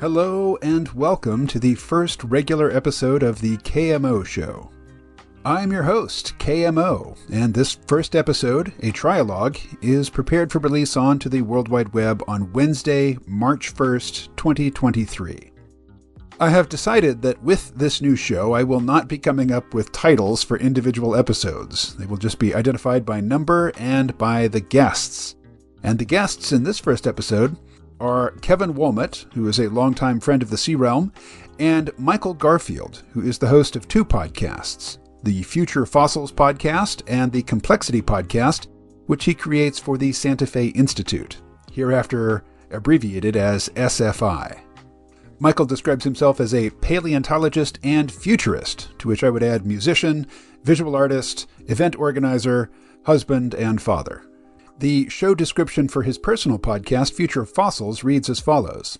Hello and welcome to the first regular episode of the KMO show. I'm your host, KMO, and this first episode, a trialogue, is prepared for release onto the World Wide Web on Wednesday, March 1st, 2023. I have decided that with this new show, I will not be coming up with titles for individual episodes. They will just be identified by number and by the guests. And the guests in this first episode are Kevin Wohlmut, who is a longtime friend of the Sea Realm, and Michael Garfield, who is the host of two podcasts, the Future Fossils podcast and the Complexity podcast, which he creates for the Santa Fe Institute, hereafter abbreviated as SFI. Michael describes himself as a paleontologist and futurist, to which I would add musician, visual artist, event organizer, husband, and father. The show description for his personal podcast, Future Fossils, reads as follows.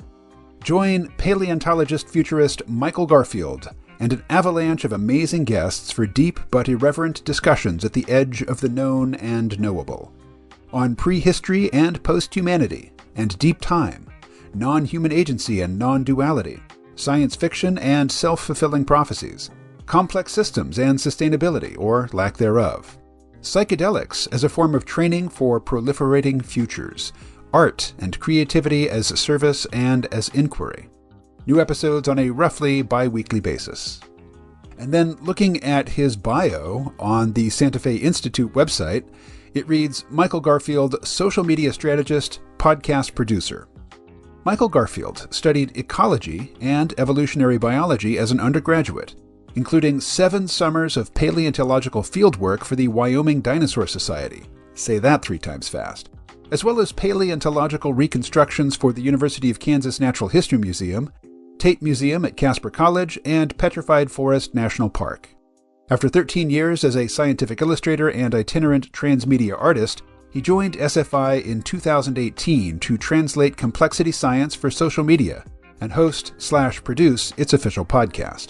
Join paleontologist futurist Michael Garfield and an avalanche of amazing guests for deep but irreverent discussions at the edge of the known and knowable. On prehistory and post-humanity, and deep time, non-human agency and non-duality, science fiction and self-fulfilling prophecies, complex systems and sustainability, or lack thereof. Psychedelics as a form of training for proliferating futures, art and creativity as service and as inquiry. New episodes on a roughly bi-weekly basis. And then looking at his bio on the Santa Fe Institute website, it reads, Michael Garfield, social media strategist, podcast producer. Michael Garfield studied ecology and evolutionary biology as an undergraduate, including 7 summers of paleontological fieldwork for the Wyoming Dinosaur Society, say that 3 times fast, as well as paleontological reconstructions for the University of Kansas Natural History Museum, Tate Museum at Casper College, and Petrified Forest National Park. After 13 years as a scientific illustrator and itinerant transmedia artist, he joined SFI in 2018 to translate complexity science for social media and host/produce its official podcast.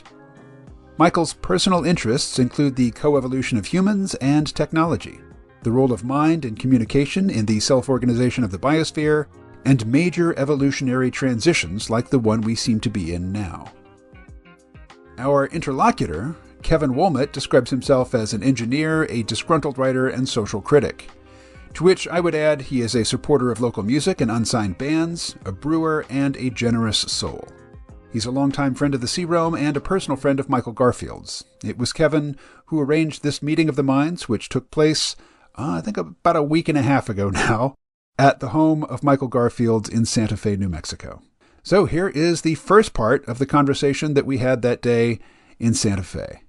Michael's personal interests include the coevolution of humans and technology, the role of mind and communication in the self-organization of the biosphere, and major evolutionary transitions like the one we seem to be in now. Our interlocutor, Kevin Wohlmut, describes himself as an engineer, a disgruntled writer, and social critic. To which I would add he is a supporter of local music and unsigned bands, a brewer, and a generous soul. He's a longtime friend of the Sea Realm and a personal friend of Michael Garfield's. It was Kevin who arranged this meeting of the minds, which took place, I think about a week and a half ago now, at the home of Michael Garfield in Santa Fe, New Mexico. So here is the first part of the conversation that we had that day in Santa Fe.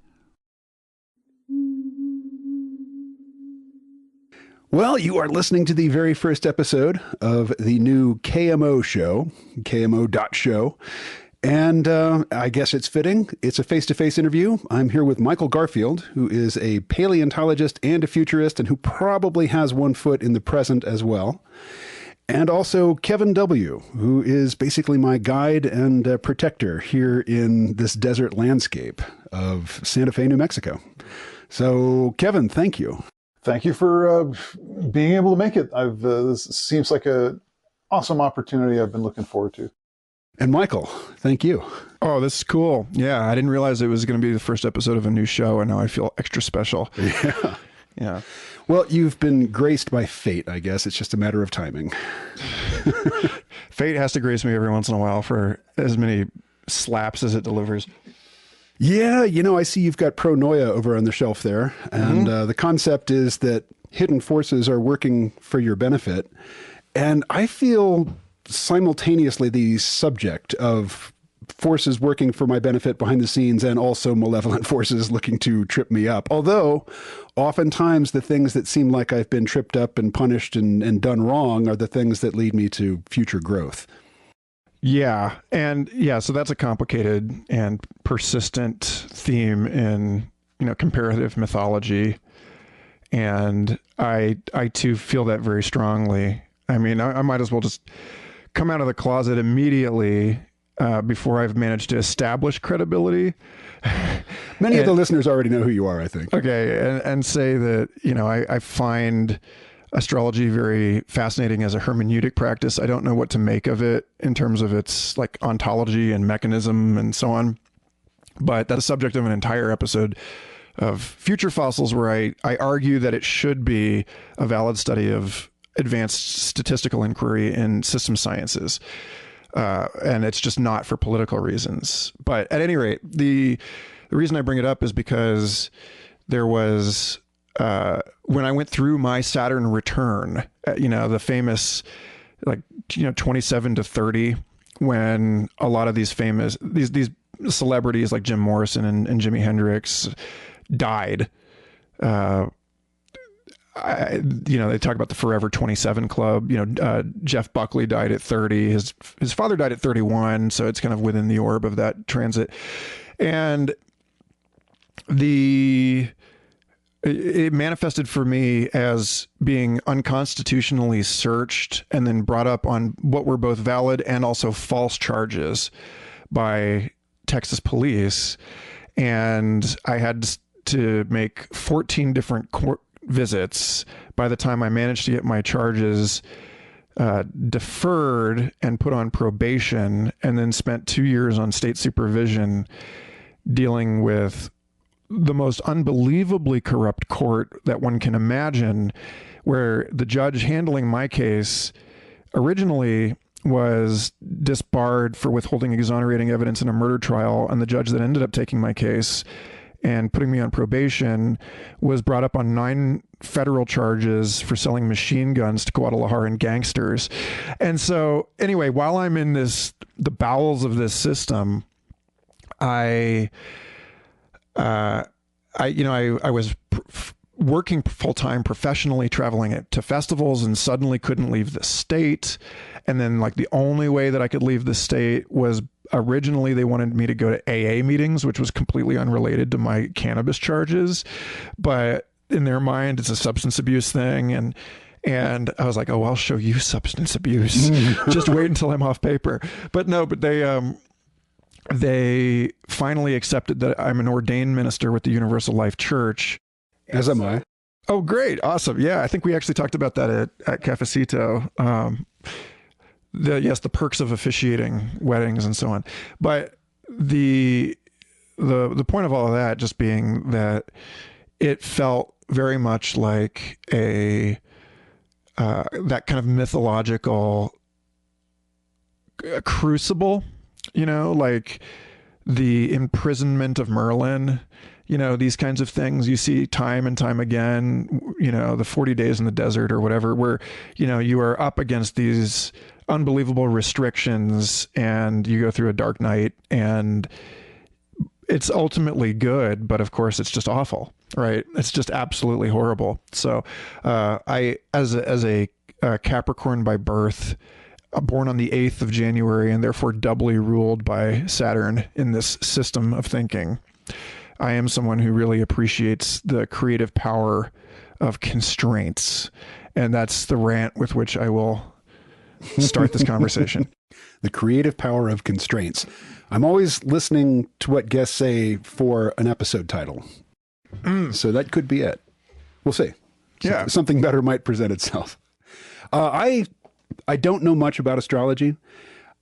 Well, you are listening to the very first episode of the new KMO show, KMO.show. And I guess it's fitting. It's a face-to-face interview. I'm here with Michael Garfield, who is a paleontologist and a futurist, and who probably has one foot in the present as well. And also Kevin W., who is basically my guide and protector here in this desert landscape of Santa Fe, New Mexico. So, Kevin, thank you. Thank you for being able to make it. This seems like an awesome opportunity I've been looking forward to. And Michael, thank you. Oh, this is cool. Yeah, I didn't realize it was going to be the first episode of a new show, and now I feel extra special. Yeah. Yeah. Well, you've been graced by fate, I guess. It's just a matter of timing. Fate has to grace me every once in a while for as many slaps as it delivers. Yeah, I see you've got Pronoia over on the shelf there. And the concept is that hidden forces are working for your benefit. And I feel simultaneously the subject of forces working for my benefit behind the scenes and also malevolent forces looking to trip me up. Although oftentimes the things that seem like I've been tripped up and punished and done wrong are the things that lead me to future growth. Yeah. And yeah, so that's a complicated and persistent theme in, comparative mythology. And I too feel that very strongly. I mean, I might as well just come out of the closet immediately before I've managed to establish credibility. Many of the listeners already know who you are, I think. Okay. And say that, I find astrology very fascinating as a hermeneutic practice. I don't know what to make of it in terms of its like ontology and mechanism and so on. But that's the subject of an entire episode of Future Fossils, where I argue that it should be a valid study of advanced statistical inquiry in system sciences. And it's just not for political reasons. But at any rate, the reason I bring it up is because there was, when I went through my Saturn return, the famous, 27 to 30, when a lot of these famous, these celebrities like Jim Morrison and Jimi Hendrix died. They talk about the Forever 27 Club. Jeff Buckley died at 30. His father died at 31, so it's kind of within the orb of that transit. And it manifested for me as being unconstitutionally searched and then brought up on what were both valid and also false charges by Texas police. And I had to make 14 different court visits by the time I managed to get my charges deferred and put on probation, and then spent 2 years on state supervision dealing with the most unbelievably corrupt court that one can imagine, where the judge handling my case originally was disbarred for withholding exonerating evidence in a murder trial, and the judge that ended up taking my case and putting me on probation was brought up on 9 federal charges for selling machine guns to Guadalajaran gangsters. And so anyway, while I'm in the bowels of this system, I was working full-time professionally, traveling to festivals, and suddenly couldn't leave the state. And then the only way that I could leave the state was, originally they wanted me to go to AA meetings, which was completely unrelated to my cannabis charges. But in their mind, it's a substance abuse thing. And I was like, oh, I'll show you substance abuse. Just wait until I'm off paper. But no, but they finally accepted that I'm an ordained minister with the Universal Life Church. As am I. Oh, great. Awesome. Yeah. I think we actually talked about that at Cafecito. The perks of officiating weddings and so on. But the point of all of that just being that it felt very much like that kind of mythological crucible, like the imprisonment of Merlin, these kinds of things you see time and time again, the 40 days in the desert or whatever, where, you are up against these unbelievable restrictions and you go through a dark night, and it's ultimately good, but of course it's just awful, right? It's just absolutely horrible. So I, as a Capricorn by birth, born on the 8th of January and therefore doubly ruled by Saturn in this system of thinking, I am someone who really appreciates the creative power of constraints. And that's the rant with which I will start this conversation. The creative power of constraints. I'm always listening to what guests say for an episode title. So that could be it. We'll see. Yeah. Something better might present itself. I don't know much about astrology.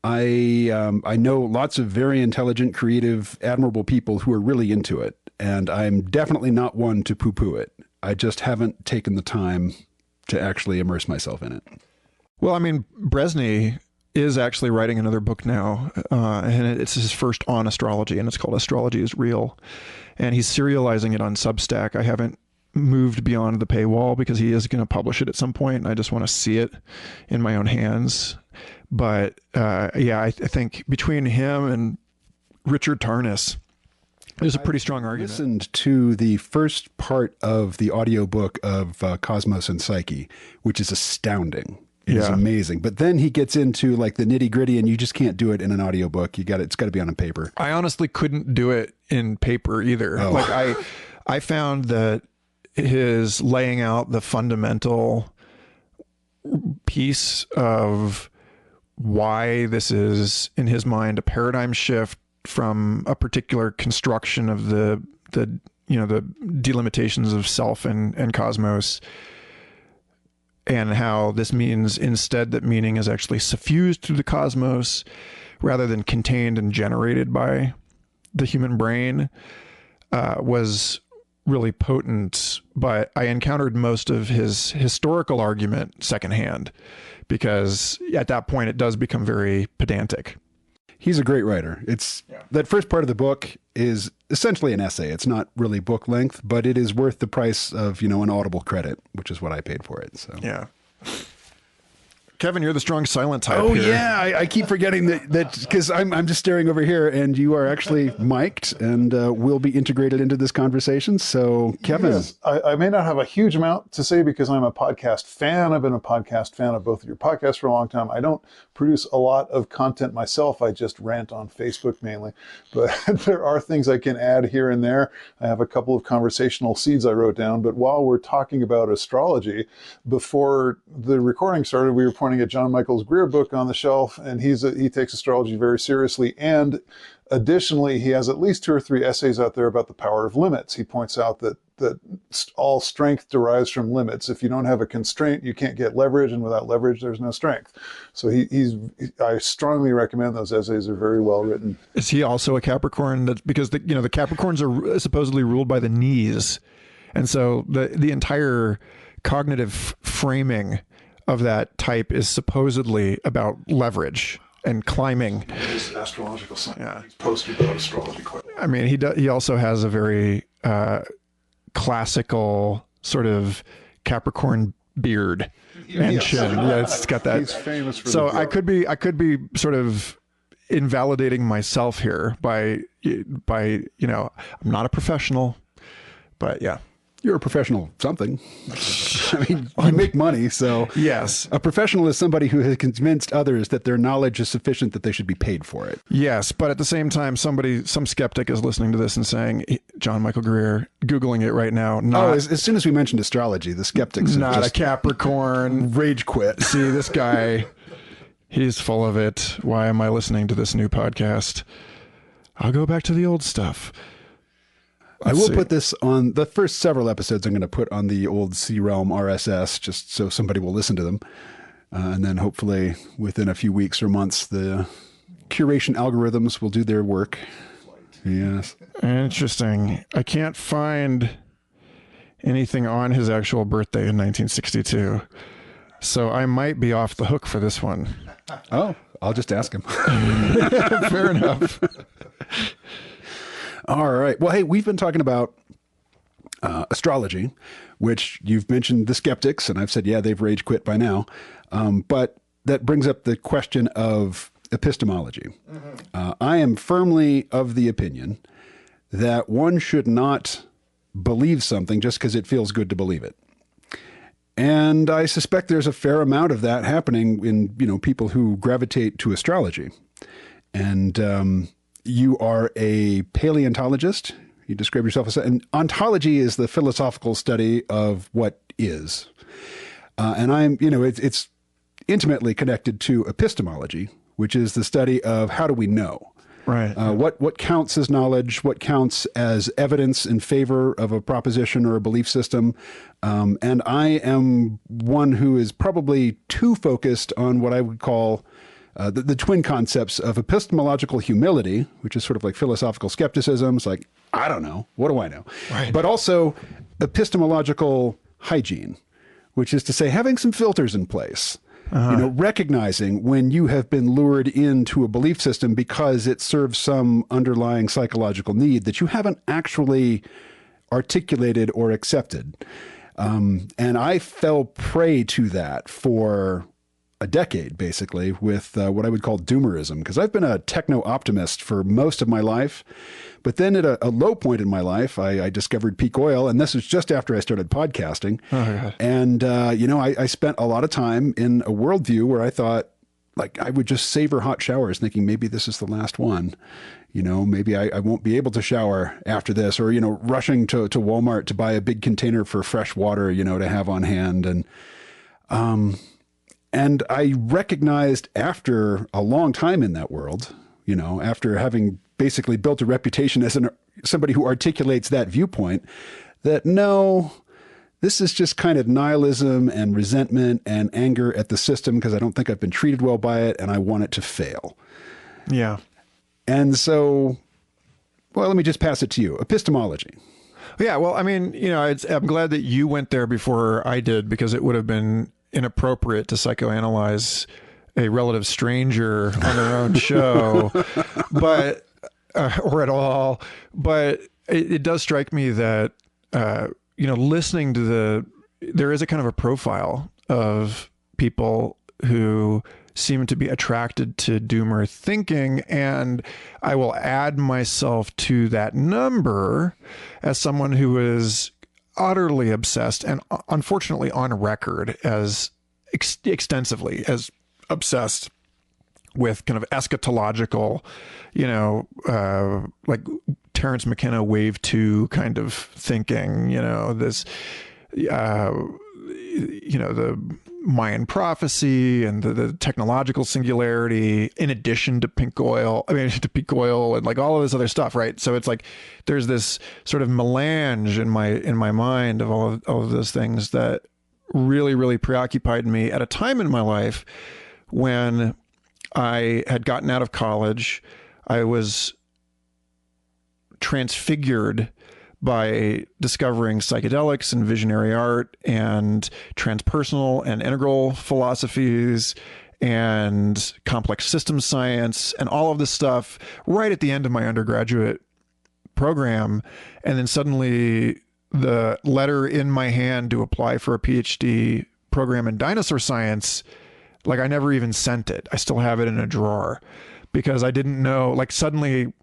I know lots of very intelligent, creative, admirable people who are really into it. And I'm definitely not one to poo-poo it. I just haven't taken the time to actually immerse myself in it. Well, I mean, Bresny is actually writing another book now, and it's his first on astrology, and it's called Astrology is Real. And he's serializing it on Substack. I haven't moved beyond the paywall because he is going to publish it at some point, and I just want to see it in my own hands. But I think between him and Richard Tarnas, there's a pretty strong argument. I listened to the first part of the audiobook of Cosmos and Psyche, which is astounding. It's amazing. But then he gets into the nitty gritty, and you just can't do it in an audiobook. It's got to be on a paper. I honestly couldn't do it in paper either. Oh. I found that his laying out the fundamental piece of why this is, in his mind, a paradigm shift from a particular construction of the delimitations of self and cosmos and how this means instead that meaning is actually suffused through the cosmos rather than contained and generated by the human brain was really potent. But I encountered most of his historical argument secondhand, because at that point it does become very pedantic. He's a great writer. That first part of the book is essentially an essay. It's not really book length, but it is worth the price of, an Audible credit, which is what I paid for it. So yeah. Kevin, you're the strong silent type. Oh, here. yeah. I keep forgetting that because I'm just staring over here and you are actually mic'd and will be integrated into this conversation. So, Kevin. Yes, I may not have a huge amount to say because I'm a podcast fan. I've been a podcast fan of both of your podcasts for a long time. I don't produce a lot of content myself. I just rant on Facebook mainly. But there are things I can add here and there. I have a couple of conversational seeds I wrote down. But while we're talking about astrology, before the recording started, we were pointing at John Michael Greer book on the shelf, and he takes astrology very seriously. And additionally, he has at least 2 or 3 essays out there about the power of limits. He points out that all strength derives from limits. If you don't have a constraint, you can't get leverage, and without leverage, there's no strength. So I strongly recommend those essays. Are very well written. Is he also a Capricorn? Because the Capricorns are supposedly ruled by the knees, and so the entire cognitive framing of that type is supposedly about leverage and climbing. His astrological sign. Yeah. He's posted about astrology quite a lot. I mean, he also has a very classical sort of Capricorn beard and chin. Yeah, it's got that. He's famous for so I could be sort of invalidating myself here by I'm not a professional, but yeah. You're a professional something. I mean, you make money, so yes. A professional is somebody who has convinced others that their knowledge is sufficient that they should be paid for it. Yes, but at the same time, some skeptic is listening to this and saying, John Michael Greer, Googling it right now. As soon as we mentioned astrology, the skeptics not just a Capricorn. Rage quit. See, this guy, he's full of it. Why am I listening to this new podcast? I'll go back to the old stuff. I will put this on the first several episodes. I'm going to put on the old C Realm RSS just so somebody will listen to them. And then hopefully within a few weeks or months, the curation algorithms will do their work. Yes. Interesting. I can't find anything on his actual birthday in 1962. So I might be off the hook for this one. Oh, I'll just ask him. Fair enough. All right. Well, hey, we've been talking about astrology, which you've mentioned the skeptics, and I've said, yeah, they've rage quit by now. But that brings up the question of epistemology. Mm-hmm. I am firmly of the opinion that one should not believe something just because it feels good to believe it. And I suspect there's a fair amount of that happening in, people who gravitate to astrology. And you are a paleontologist. You describe yourself as, and ontology is the philosophical study of what is. And I'm, it's intimately connected to epistemology, which is the study of how do we know? Right. What counts as knowledge? What counts as evidence in favor of a proposition or a belief system? And I am one who is probably too focused on what I would call the twin concepts of epistemological humility, which is sort of like philosophical skepticism. It's like, I don't know. What do I know? Right. But also epistemological hygiene, which is to say having some filters in place. Uh-huh. Recognizing when you have been lured into a belief system because it serves some underlying psychological need that you haven't actually articulated or accepted. And I fell prey to that for a decade, basically, with what I would call doomerism, because I've been a techno-optimist for most of my life. But then at a low point in my life, I discovered peak oil, and this was just after I started podcasting. Oh, God. And, I spent a lot of time in a worldview where I thought, like, I would just savor hot showers, thinking maybe this is the last one. Maybe I won't be able to shower after this, or, rushing to Walmart to buy a big container for fresh water, to have on hand. And I recognized after a long time in that world, after having basically built a reputation as somebody who articulates that viewpoint, that no, This is just kind of nihilism and resentment and anger at the system because I don't think I've been treated well by it and I want it to fail. Yeah. And so, well, let me just pass it to you. Epistemology. Yeah. Well, I mean, I'm glad that you went there before I did, because it would have been inappropriate to psychoanalyze a relative stranger on their own show, but, or at all. But it does strike me that, listening to there is a kind of a profile of people who seem to be attracted to doomer thinking. And I will add myself to that number as someone who is utterly obsessed and unfortunately on record as extensively as obsessed with kind of eschatological, like Terence McKenna wave 2 kind of thinking, this, the Mayan prophecy and the technological singularity, in addition to peak oil and like all of this other stuff, right? So it's like there's this sort of melange in my mind of all of those things that really, really preoccupied me at a time in my life when I had gotten out of college. I was transfigured by discovering psychedelics and visionary art and transpersonal and integral philosophies and complex systems science and all of this stuff right at the end of my undergraduate program. And then suddenly the letter in my hand to apply for a PhD program in dinosaur science, like I never even sent it. I still have it in a drawer because I didn't know, like suddenly,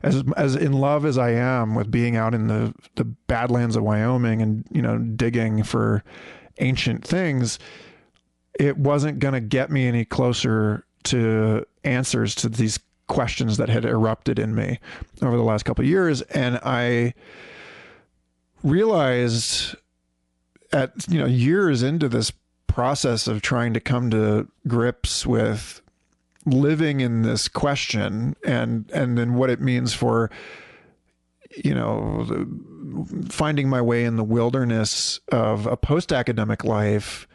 as in love as I am with being out in the Badlands of Wyoming and, digging for ancient things, it wasn't going to get me any closer to answers to these questions that had erupted in me over the last couple of years. And I realized years into this process of trying to come to grips with living in this question and then what it means for, finding my way in the wilderness of a post-academic life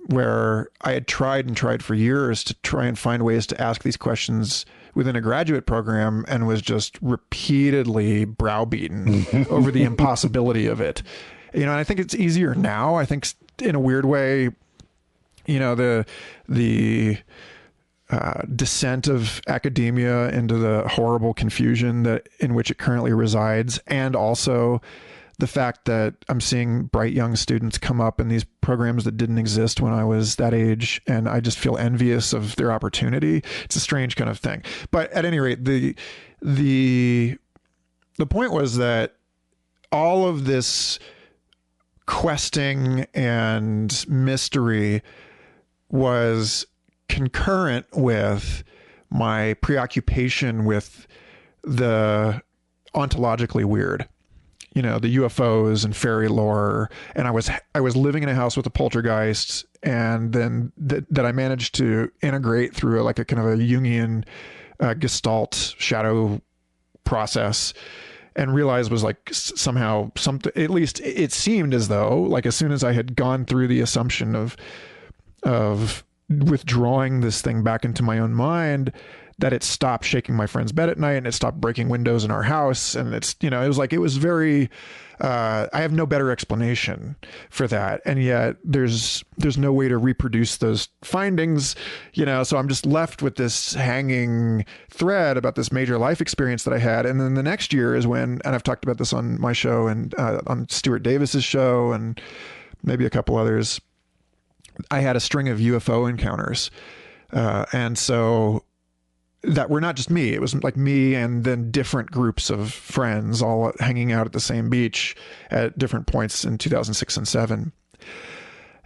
where I had tried for years to try and find ways to ask these questions within a graduate program and was just repeatedly browbeaten over the impossibility of it. And I think it's easier now. I think in a weird way, the descent of academia into the horrible confusion in which it currently resides, and also the fact that I'm seeing bright young students come up in these programs that didn't exist when I was that age, and I just feel envious of their opportunity. It's a strange kind of thing. But at any rate, the point was that all of this questing and mystery was concurrent with my preoccupation with the ontologically weird, the UFOs and fairy lore. And I was living in a house with a poltergeist, and then that I managed to integrate through a kind of a Jungian Gestalt shadow process, and realized was like somehow something, at least it seemed as though, like as soon as I had gone through the assumption of withdrawing this thing back into my own mind, that it stopped shaking my friend's bed at night and it stopped breaking windows in our house. And it was very, I have no better explanation for that. And yet there's no way to reproduce those findings, so I'm just left with this hanging thread about this major life experience that I had. And then the next year is when, and I've talked about this on my show and on Stuart Davis's show and maybe a couple others, I had a string of UFO encounters. And so that were not just me, it was like me and then different groups of friends all hanging out at the same beach at different points in 2006 and 2007.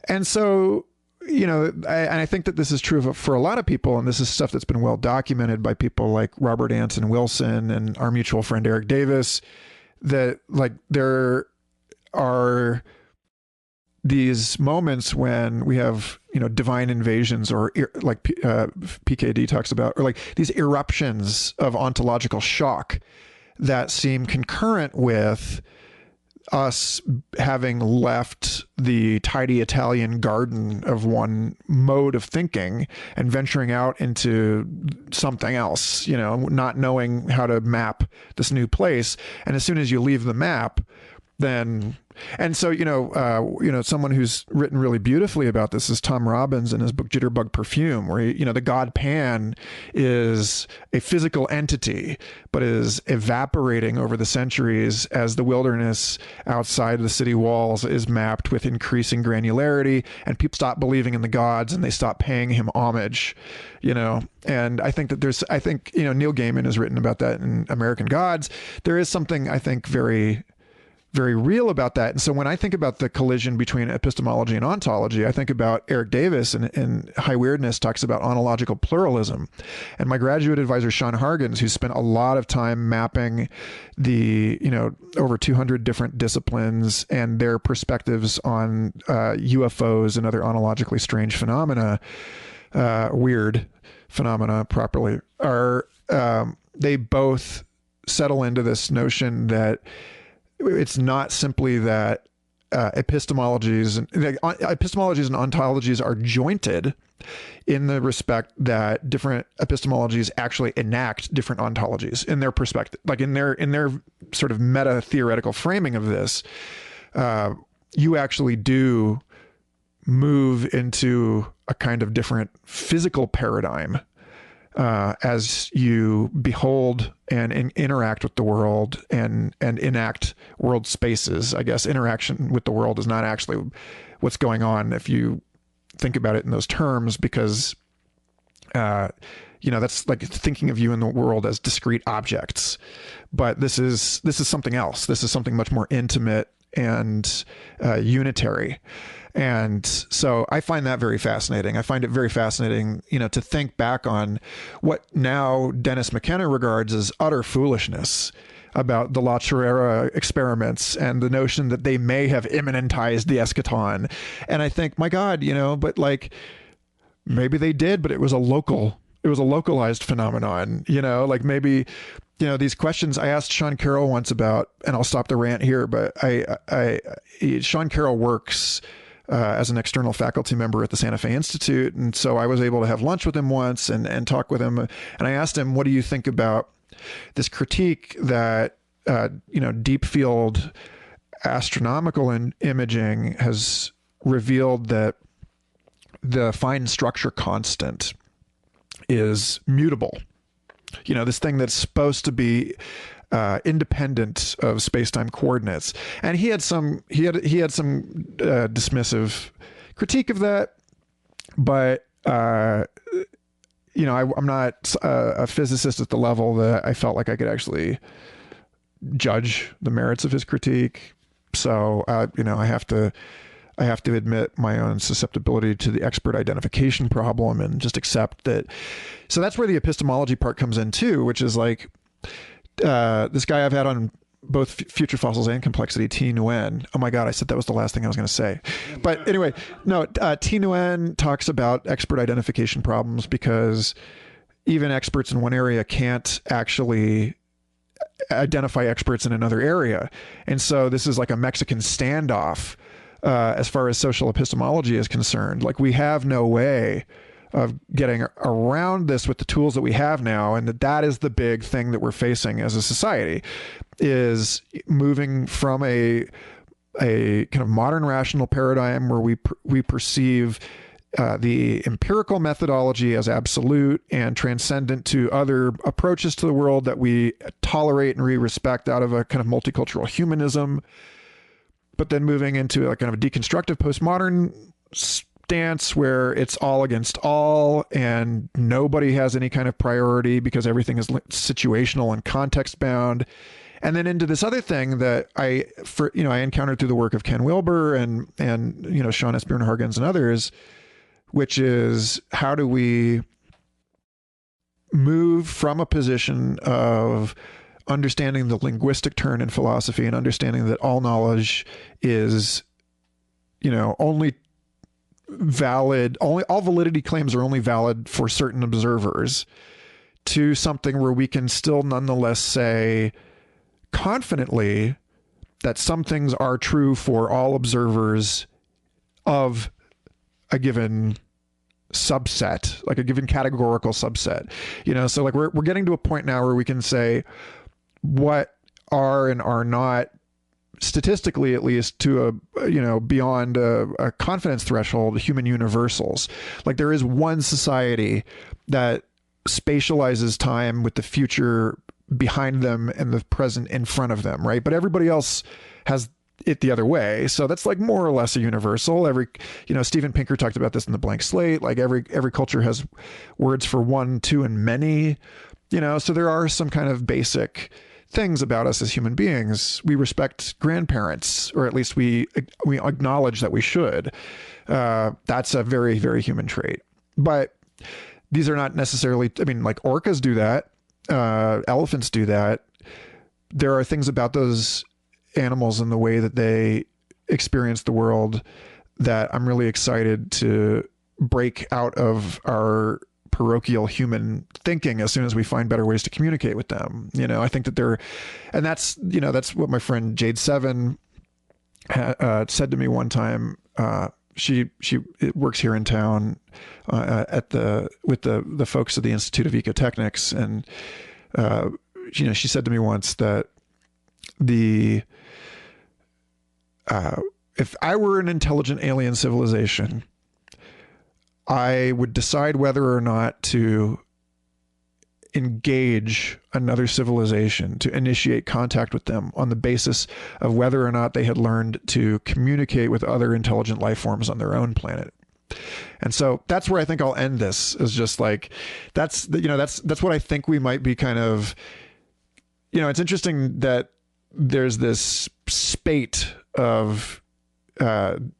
And so, I think that this is true for a lot of people. And this is stuff that's been well documented by people like Robert Anton Wilson and our mutual friend, Eric Davis, that like there are these moments when we have, divine invasions or like PKD talks about, or like these eruptions of ontological shock that seem concurrent with us having left the tidy Italian garden of one mode of thinking and venturing out into something else, not knowing how to map this new place. And as soon as you leave the map, then, and so, someone who's written really beautifully about this is Tom Robbins in his book Jitterbug Perfume, where, the god Pan is a physical entity, but is evaporating over the centuries as the wilderness outside the city walls is mapped with increasing granularity, and people stop believing in the gods and they stop paying him homage, and I think that Neil Gaiman has written about that in American Gods. There is something, I think, very, very real about that. And so when I think about the collision between epistemology and ontology, I think about Eric Davis and High Weirdness talks about ontological pluralism. And my graduate advisor, Sean Hargens, who spent a lot of time mapping the, over 200 different disciplines and their perspectives on UFOs and other ontologically strange phenomena, weird phenomena properly, are, they both settle into this notion that it's not simply that epistemologies and ontologies are jointed in the respect that different epistemologies actually enact different ontologies in their perspective, like in their sort of meta theoretical framing of this. You actually do move into a kind of different physical paradigm as you behold and interact with the world and enact world spaces. I guess interaction with the world is not actually what's going on if you think about it in those terms, because that's like thinking of you in the world as discrete objects. But this is something else. This is something much more intimate and unitary. And so I find that very fascinating. I find it very fascinating, to think back on what now Dennis McKenna regards as utter foolishness about the La Chorrera experiments and the notion that they may have immanentized the eschaton. And I think, my God, but like maybe they did, but it was a localized phenomenon, like maybe, these questions I asked Sean Carroll once about, and I'll stop the rant here, but Sean Carroll works as an external faculty member at the Santa Fe Institute. And so I was able to have lunch with him once and talk with him. And I asked him, what do you think about this critique that, deep field astronomical imaging has revealed that the fine structure constant is mutable? This thing that's supposed to be independent of space-time coordinates. And he had some dismissive critique of that, but I'm not a physicist at the level that I felt like I could actually judge the merits of his critique. So I have to admit my own susceptibility to the expert identification problem and just accept that. So that's where the epistemology part comes in too, which is like, this guy I've had on both Future Fossils and Complexity, T. Nguyen. Oh my God, I said that was the last thing I was going to say. But anyway, no, T. Nguyen talks about expert identification problems because even experts in one area can't actually identify experts in another area. And so this is like a Mexican standoff as far as social epistemology is concerned. Like we have no way of getting around this with the tools that we have now, and that is the big thing that we're facing as a society, is moving from a kind of modern rational paradigm where we perceive the empirical methodology as absolute and transcendent to other approaches to the world that we tolerate and we respect out of a kind of multicultural humanism, but then moving into a kind of a deconstructive postmodern stance where it's all against all and nobody has any kind of priority because everything is situational and context bound. And then into this other thing that I encountered through the work of Ken Wilber and Sean S. Bjorn-Hargens and others, which is how do we move from a position of understanding the linguistic turn in philosophy and understanding that all knowledge is, only valid, all validity claims are only valid for certain observers, to something where we can still nonetheless say confidently that some things are true for all observers of a given subset, like a given categorical subset. So like we're getting to a point now where we can say what are and are not, statistically at least, to a beyond a confidence threshold, human universals. Like there is one society that spatializes time with the future behind them and the present in front of them, right? But everybody else has it the other way. So that's like more or less a universal. Steven Pinker talked about this in The Blank Slate. Like every culture has words for one, two, and many, so there are some kind of basic things about us as human beings. We respect grandparents, or at least we acknowledge that we should. That's a very, very human trait. But these are not necessarily, like orcas do that. Elephants do that. There are things about those animals and the way that they experience the world that I'm really excited to break out of our parochial human thinking as soon as we find better ways to communicate with them. I think that and that's what my friend Jade Seven said to me one time. She works here in town with the folks at the Institute of Ecotechnics, and she said to me once that if I were an intelligent alien civilization, I would decide whether or not to engage another civilization, to initiate contact with them on the basis of whether or not they had learned to communicate with other intelligent life forms on their own planet. And so that's where I think I'll end this, is just like, that's what I think we might be kind of, it's interesting that there's this spate of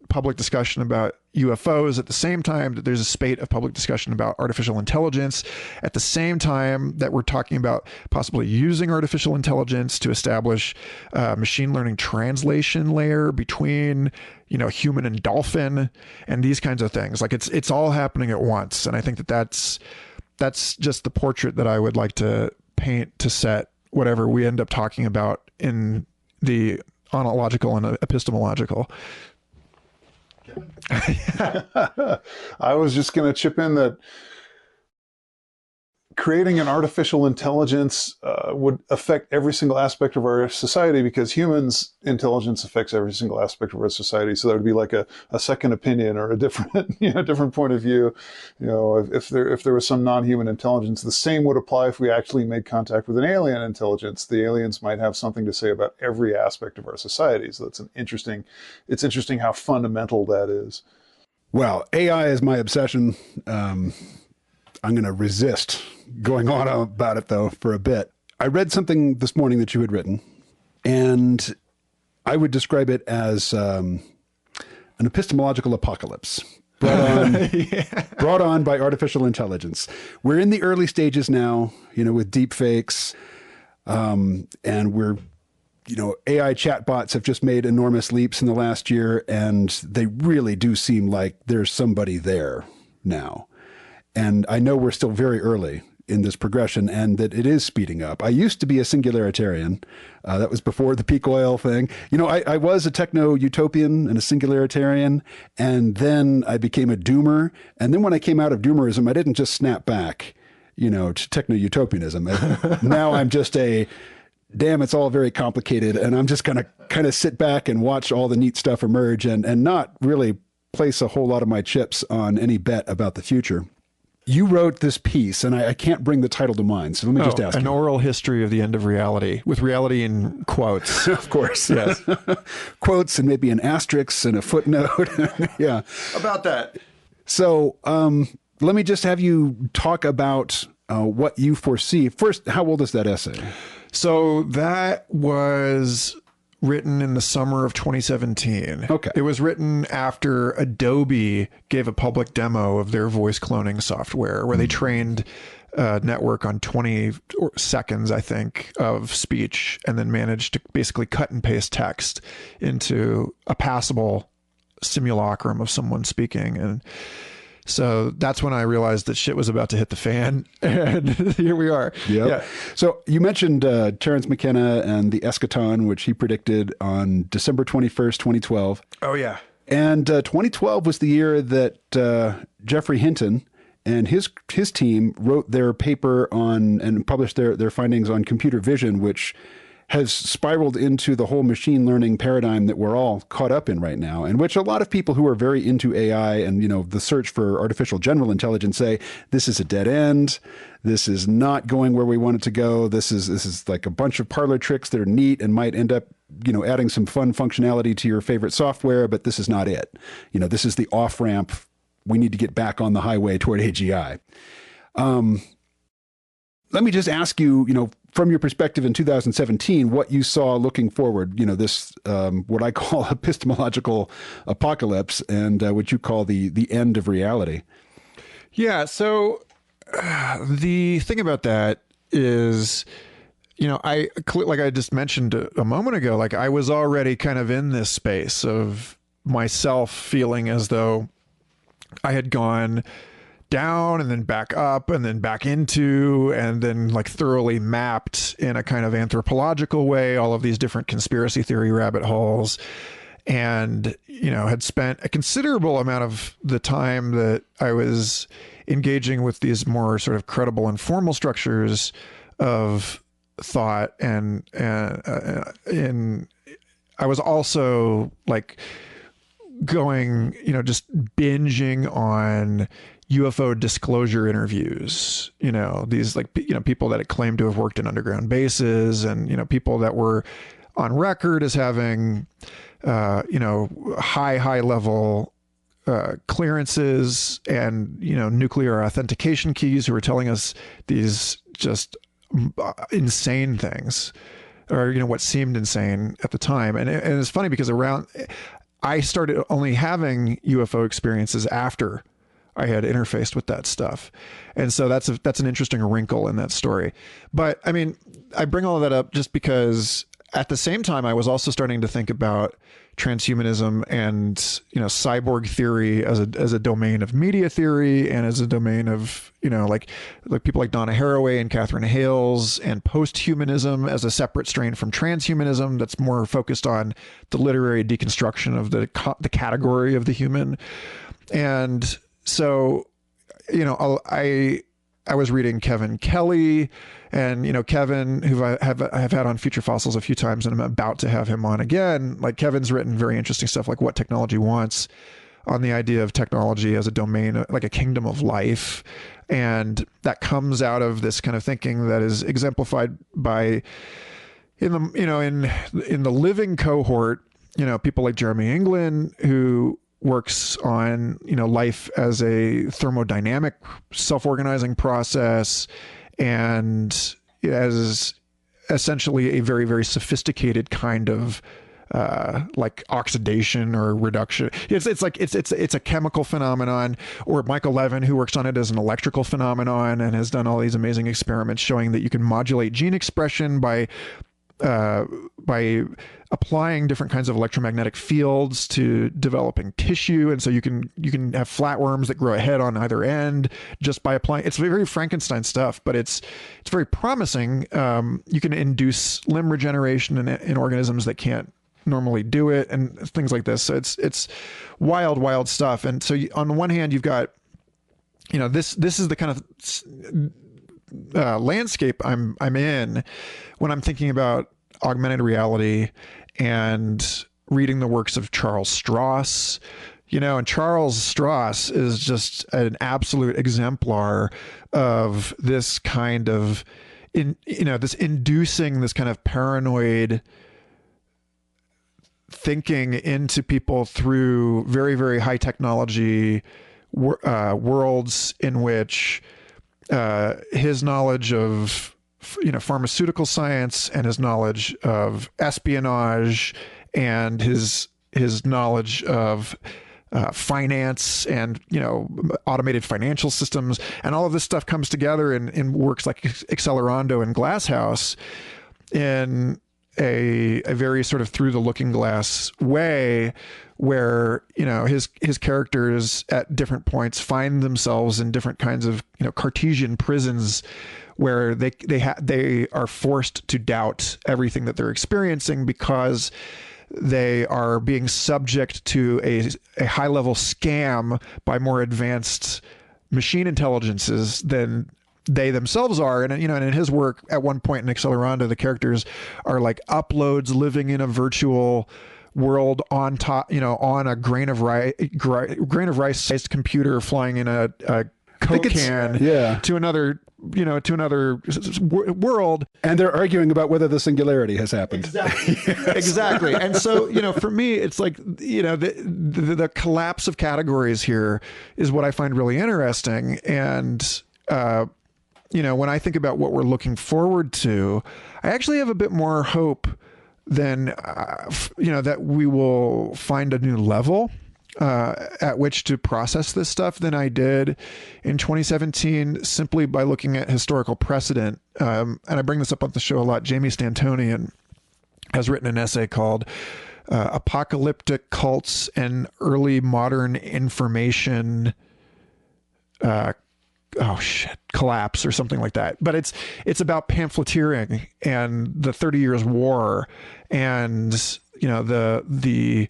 public discussion about UFOs at the same time that there's a spate of public discussion about artificial intelligence, at the same time that we're talking about possibly using artificial intelligence to establish a machine learning translation layer between, human and dolphin, and these kinds of things. Like it's all happening at once. And I think that's just the portrait that I would like to paint to set whatever we end up talking about in the ontological and epistemological. I was just going to chip in that creating an artificial intelligence would affect every single aspect of our society, because humans' intelligence affects every single aspect of our society. So that would be like a second opinion or a different, different point of view. If there was some non-human intelligence, the same would apply if we actually made contact with an alien intelligence. The aliens might have something to say about every aspect of our society. So it's interesting how fundamental that is. Well, AI is my obsession. I'm going to resist going on about it, though, for a bit. I read something this morning that you had written, and I would describe it as an epistemological apocalypse brought on by artificial intelligence. We're in the early stages now, with deep fakes, and we're, AI chatbots have just made enormous leaps in the last year, and they really do seem like there's somebody there now. And I know we're still very early in this progression, and that it is speeding up. I used to be a singularitarian. That was before the peak oil thing. I was a techno-utopian and a singularitarian, and then I became a doomer. And then when I came out of doomerism, I didn't just snap back, to techno-utopianism. Now I'm just damn, it's all very complicated, and I'm just going to kind of sit back and watch all the neat stuff emerge and not really place a whole lot of my chips on any bet about the future. You wrote this piece, and I can't bring the title to mind, so let me just ask you. An oral history of the end of reality, with reality in quotes. Of course, yes. Quotes and maybe an asterisk and a footnote. Yeah. About that. So let me just have you talk about what you foresee. First, how old is that essay? So that was written in the summer of 2017. Okay. It was written after Adobe gave a public demo of their voice cloning software, where they trained a network on 20 seconds, I think, of speech, and then managed to basically cut and paste text into a passable simulacrum of someone speaking. And So that's when I realized that shit was about to hit the fan, and here we are. Yep. Yeah. So you mentioned Terence McKenna and the eschaton, which he predicted on December 21st, 2012. Oh, yeah. And 2012 was the year that Geoffrey Hinton and his team wrote their paper on and published their findings on computer vision, which has spiraled into the whole machine learning paradigm that we're all caught up in right now, and which a lot of people who are very into AI and, the search for artificial general intelligence say, this is a dead end. This is not going where we want it to go. This is like a bunch of parlor tricks that are neat and might end up, adding some fun functionality to your favorite software, but this is not it. This is the off-ramp. We need to get back on the highway toward AGI. Let me just ask you, from your perspective in 2017, what you saw looking forward, this, what I call epistemological apocalypse and what you call the end of reality. Yeah. So the thing about that is, like I just mentioned a moment ago, like I was already kind of in this space of myself feeling as though I had gone down and then back up and then back into, and then like thoroughly mapped in a kind of anthropological way all of these different conspiracy theory rabbit holes, and had spent a considerable amount of the time that I was engaging with these more sort of credible and formal structures of thought, and I was also like going, just binging on UFO disclosure interviews, these like, people that had claimed to have worked in underground bases, and, people that were on record as having, high level clearances and, nuclear authentication keys, who were telling us these just insane things, or, what seemed insane at the time. And it's funny because I started only having UFO experiences after I had interfaced with that stuff. And so that's an interesting wrinkle in that story. But I mean, I bring all of that up just because at the same time, I was also starting to think about transhumanism and, cyborg theory as a domain of media theory, and as a domain of, like people like Donna Haraway and Catherine Hales, and post-humanism as a separate strain from transhumanism that's more focused on the literary deconstruction of the category of the human. And so, I was reading Kevin Kelly, and, Kevin, who I have had on Future Fossils a few times, and I'm about to have him on again. Like, Kevin's written very interesting stuff, like What Technology Wants, on the idea of technology as a domain, like a kingdom of life. And that comes out of this kind of thinking that is exemplified by, in the living cohort, people like Jeremy England, who works on, life as a thermodynamic self-organizing process, and as essentially a very, very sophisticated kind of like oxidation or reduction. It's a chemical phenomenon. Or Michael Levin, who works on it as an electrical phenomenon and has done all these amazing experiments showing that you can modulate gene expression by applying different kinds of electromagnetic fields to developing tissue. And so you can have flatworms that grow a head on either end just by applying. It's very Frankenstein stuff, but it's very promising. You can induce limb regeneration in organisms that can't normally do it, and things like this. So it's wild stuff. And so on the one hand, you've got, this is the kind of landscape I'm in when I'm thinking about augmented reality and reading the works of Charles Stross. And Charles Stross is just an absolute exemplar of this kind of this inducing this kind of paranoid thinking into people through very, very high technology worlds in which his knowledge of pharmaceutical science, and his knowledge of espionage, and his knowledge of finance, and automated financial systems, and all of this stuff comes together in works like Accelerando and Glasshouse, and a very sort of through the looking glass way, where, you know, his characters at different points find themselves in different kinds of, you know, Cartesian prisons where they are forced to doubt everything that they're experiencing because they are being subject to a high level scam by more advanced machine intelligences than they themselves are. And, you know, and in his work, at one point in Acceleranda, the characters are like uploads living in a virtual world on top, you know, on a grain of rice sized computer flying in a Coke can to another, you know, to another world. And they're arguing about whether the singularity has happened. Exactly. Exactly. And so, you know, for me, it's like, you know, the collapse of categories here is what I find really interesting. And, you know, when I think about what we're looking forward to, I actually have a bit more hope than, you know, that we will find a new level at which to process this stuff than I did in 2017, simply by looking at historical precedent. And I bring this up on the show a lot. Jamie Stantonian has written an essay called Apocalyptic Cults and Early Modern Information collapse or something like that. But it's about pamphleteering and the 30 Years War and, you know, the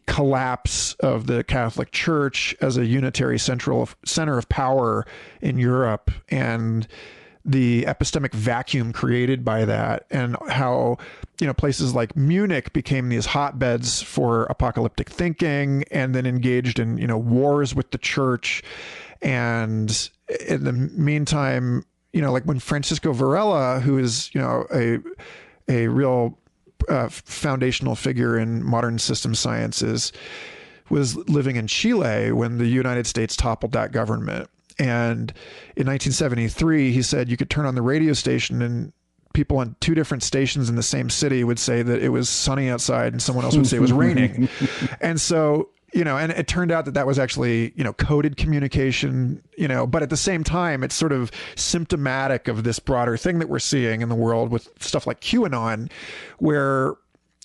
collapse of the Catholic Church as a unitary center of power in Europe, and the epistemic vacuum created by that, and how, you know, places like Munich became these hotbeds for apocalyptic thinking and then engaged in, you know, wars with the church. And in the meantime, you know, like when Francisco Varela, who is, you know, a real foundational figure in modern system sciences, was living in Chile when the United States toppled that government. And in 1973, he said you could turn on the radio station and people on two different stations in the same city would say that it was sunny outside and someone else would say it was raining. And so, you know, and it turned out that that was actually, you know, coded communication, you know, but at the same time, it's sort of symptomatic of this broader thing that we're seeing in the world with stuff like QAnon, where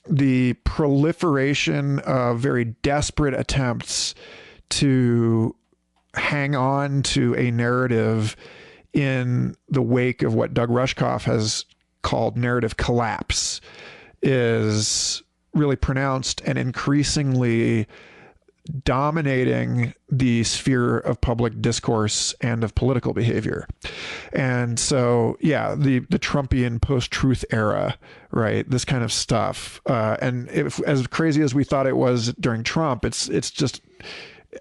the proliferation of very desperate attempts to hang on to a narrative in the wake of what Doug Rushkoff has called narrative collapse is really pronounced and increasingly dominating the sphere of public discourse and of political behavior. And so, yeah, the Trumpian post-truth era, right? This kind of stuff. And as crazy as we thought it was during Trump, it's just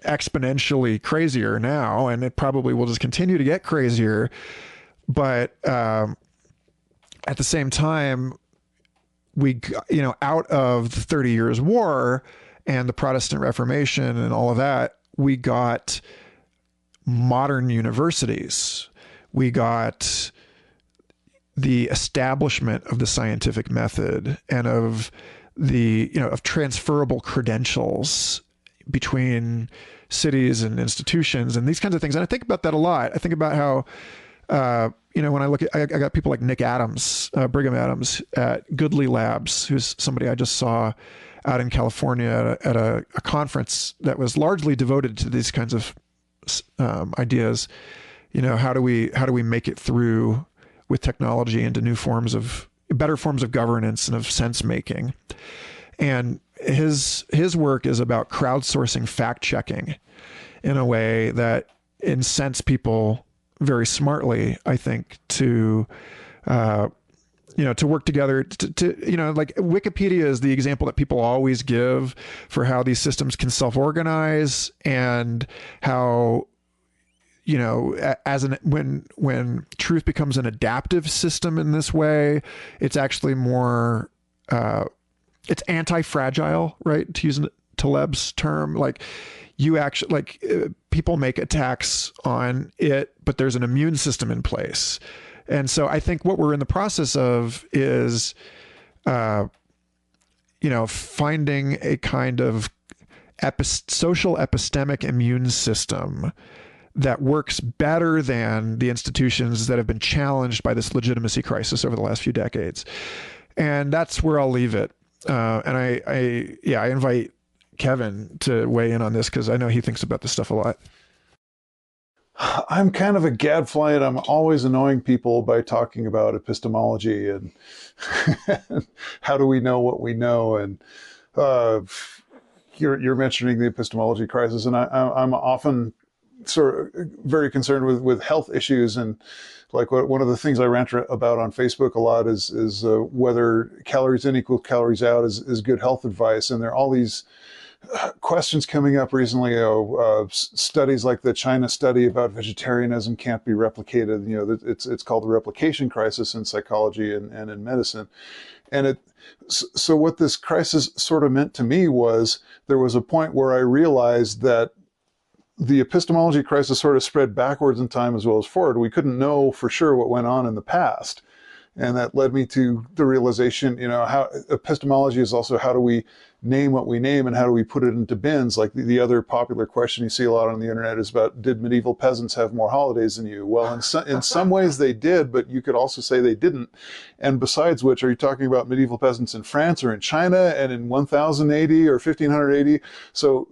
exponentially crazier now, and it probably will just continue to get crazier. But at the same time, we, you know, out of the 30 Years War and the Protestant Reformation and all of that, we got modern universities. We got the establishment of the scientific method and of the, you know, of transferable credentials between cities and institutions and these kinds of things. And I think about that a lot. I think about how, you know, when I look at, I got people like Nick Adams, Brigham Adams at Goodley Labs, who's somebody I just saw out in California at a conference that was largely devoted to these kinds of ideas. You know, how do we make it through with technology into new forms of better forms of governance and of sense making? And his work is about crowdsourcing fact checking in a way that incents people very smartly, I think, to you know, to work together to, you know, like Wikipedia is the example that people always give for how these systems can self-organize, and how, you know, when truth becomes an adaptive system in this way, it's actually more, it's anti-fragile, right? To use Taleb's term, like you actually, like people make attacks on it, but there's an immune system in place. And so I think what we're in the process of is, you know, finding a kind of social epistemic immune system that works better than the institutions that have been challenged by this legitimacy crisis over the last few decades. And that's where I'll leave it. And I invite Kevin to weigh in on this because I know he thinks about this stuff a lot. I'm kind of a gadfly, and I'm always annoying people by talking about epistemology and how do we know what we know. And you're mentioning the epistemology crisis, and I'm often sort of very concerned with health issues. And like one of the things I rant about on Facebook a lot is whether calories in equal calories out is good health advice. And there are all these questions coming up recently. Studies like the China study about vegetarianism can't be replicated. It's called the replication crisis in psychology and in medicine. And so what this crisis sort of meant to me was there was a point where I realized that the epistemology crisis sort of spread backwards in time as well as forward. We couldn't know for sure what went on in the past. And that led me to the realization, how epistemology is also how do we name what we name and how do we put it into bins? Like the other popular question you see a lot on the internet is about, did medieval peasants have more holidays than you? Well, in some ways they did, but you could also say they didn't. And besides which, are you talking about medieval peasants in France or in China and in 1080 or 1580? So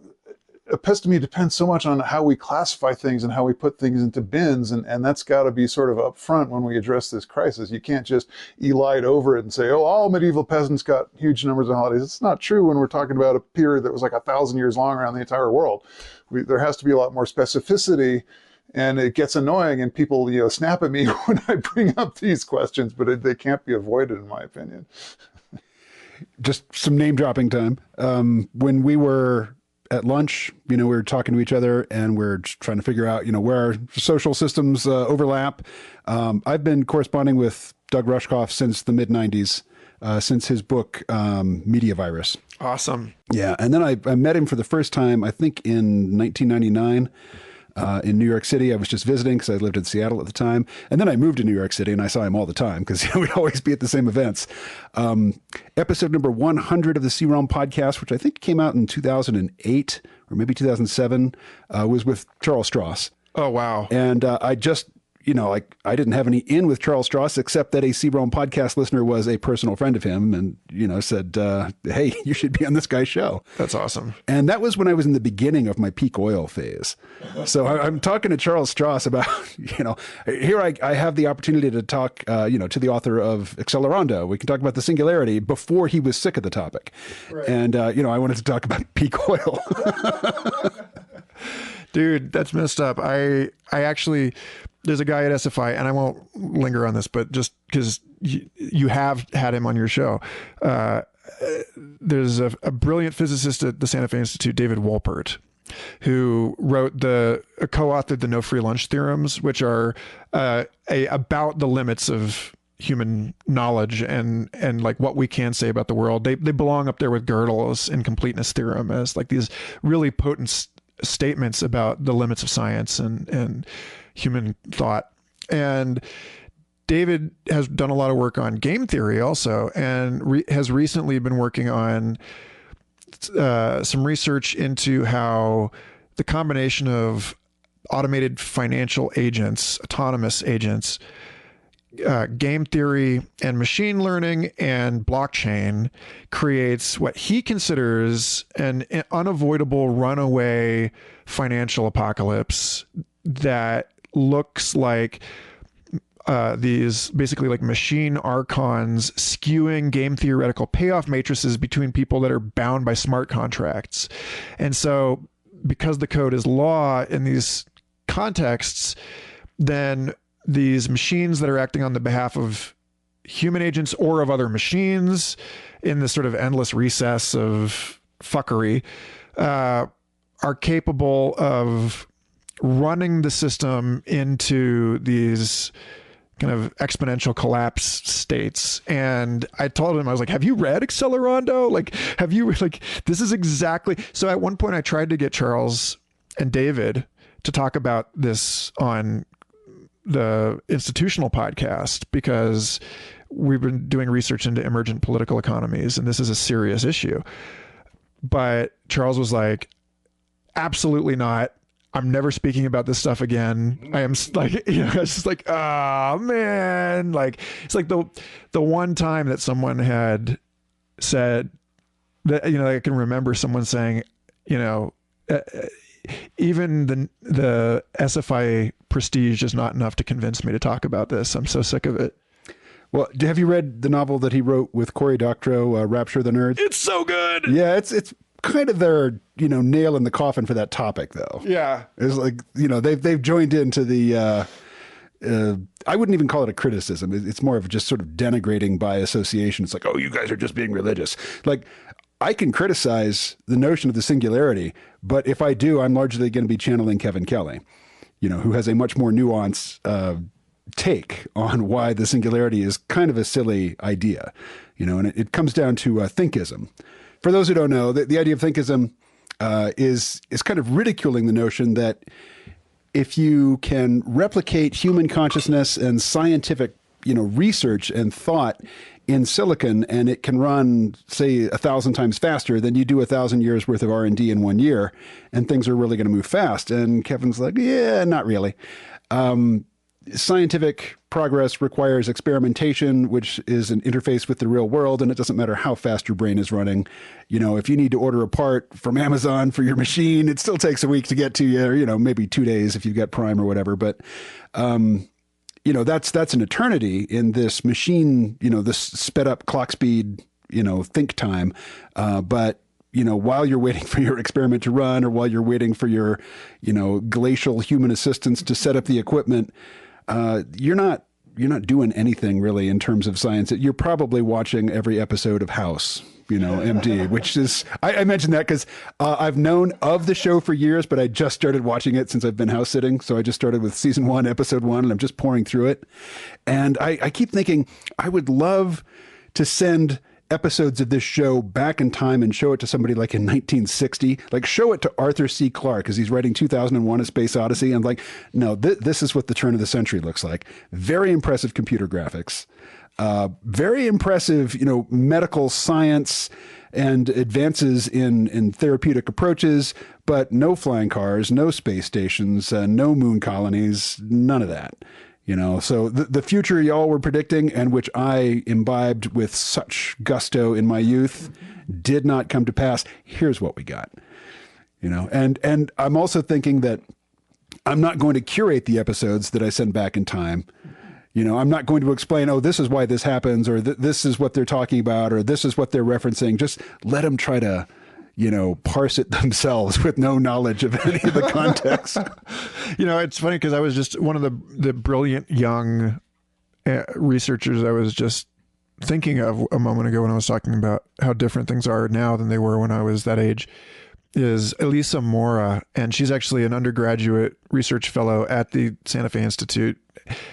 episteme depends so much on how we classify things and how we put things into bins, and that's got to be sort of upfront when we address this crisis. You can't just elide over it and say, oh, all medieval peasants got huge numbers of holidays. It's not true when we're talking about a period that was like 1,000 years long around the entire world. There has to be a lot more specificity, and it gets annoying, and people snap at me when I bring up these questions, but they can't be avoided, in my opinion. Just some name dropping time. When we were at lunch, we were talking to each other and we're trying to figure out, where our social systems overlap. I've been corresponding with Doug Rushkoff since the mid-90s, since his book, Media Virus. Awesome. Yeah. And then I met him for the first time, I think in 1999. In New York City. I was just visiting because I lived in Seattle at the time. And then I moved to New York City and I saw him all the time because we'd always be at the same events. Episode number 100 of the C-Realm podcast, which I think came out in 2008 or maybe 2007, was with Charles Strauss. Oh, wow. And I just, I didn't have any in with Charles Strauss except that a C-Realm podcast listener was a personal friend of him and, said, hey, you should be on this guy's show. That's awesome. And that was when I was in the beginning of my peak oil phase. So I'm talking to Charles Strauss about, here I have the opportunity to talk, to the author of Accelerando. We can talk about the singularity before he was sick of the topic. Right. And, I wanted to talk about peak oil. Dude, that's messed up. I actually, there's a guy at SFI, and I won't linger on this, but just because you have had him on your show, there's a brilliant physicist at the Santa Fe Institute, David Wolpert, who co-authored the no free lunch theorems, which are about the limits of human knowledge and like what we can say about the world. They belong up there with Gödel's incompleteness theorem as like these really potent statements about the limits of science and human thought. And David has done a lot of work on game theory also, and has recently been working on some research into how the combination of automated financial agents, autonomous agents, game theory and machine learning and blockchain creates what he considers an unavoidable runaway financial apocalypse that looks like these basically like machine archons skewing game theoretical payoff matrices between people that are bound by smart contracts. And so because the code is law in these contexts, then these machines that are acting on the behalf of human agents or of other machines in this sort of endless recess of fuckery are capable of running the system into these kind of exponential collapse states. And I told him, I was like, have you read Accelerando? Like, have you, like, this is exactly. So at one point I tried to get Charles and David to talk about this on the institutional podcast because we've been doing research into emergent political economies and this is a serious issue. But Charles was like, absolutely not. I'm never speaking about this stuff again. I am like, it's just like, oh man, like it's like the one time that someone had said that, I can remember someone saying, even the SFI prestige is not enough to convince me to talk about this. I'm so sick of it. Well, have you read the novel that he wrote with Cory Doctorow, Rapture of the Nerds? It's so good. Yeah, it's kind of their, nail in the coffin for that topic, though. Yeah. It's like, they've joined into the, I wouldn't even call it a criticism. It's more of just sort of denigrating by association. It's like, oh, you guys are just being religious. Like, I can criticize the notion of the singularity, but if I do, I'm largely going to be channeling Kevin Kelly, who has a much more nuanced take on why the singularity is kind of a silly idea, and it comes down to thinkism. For those who don't know, the idea of thinkism is kind of ridiculing the notion that if you can replicate human consciousness and scientific, research and thought in silicon, and it can run, say, 1,000 times faster, than you do 1,000 years worth of R&D in 1 year, and things are really going to move fast. And Kevin's like, yeah, not really. Scientific progress requires experimentation, which is an interface with the real world, and it doesn't matter how fast your brain is running. If you need to order a part from Amazon for your machine, it still takes a week to get to you, maybe 2 days if you've got Prime or whatever. But, that's an eternity in this machine, this sped up clock speed, think time. But while you're waiting for your experiment to run, or while you're waiting for your, glacial human assistants to set up the equipment, you're not doing anything really in terms of science. You're probably watching every episode of House, MD, which is, I mentioned that because I've known of the show for years, but I just started watching it since I've been house sitting. So I just started with season 1, episode 1, and I'm just pouring through it. And I keep thinking I would love to send episodes of this show back in time and show it to somebody like in 1960, like show it to Arthur C. Clarke because he's writing 2001: A Space Odyssey. And like, no, this is what the turn of the century looks like. Very impressive computer graphics, very impressive, medical science and advances in therapeutic approaches, but no flying cars, no space stations, no moon colonies, none of that. So the future y'all were predicting, and which I imbibed with such gusto in my youth, did not come to pass. Here's what we got, and I'm also thinking that I'm not going to curate the episodes that I send back in time. I'm not going to explain, oh, this is why this happens, or this is what they're talking about, or this is what they're referencing. Just let them try to, parse it themselves with no knowledge of any of the context. It's funny because I was just one of the brilliant young researchers I was just thinking of a moment ago when I was talking about how different things are now than they were when I was that age, is Elisa Mora. And she's actually an undergraduate research fellow at the Santa Fe Institute,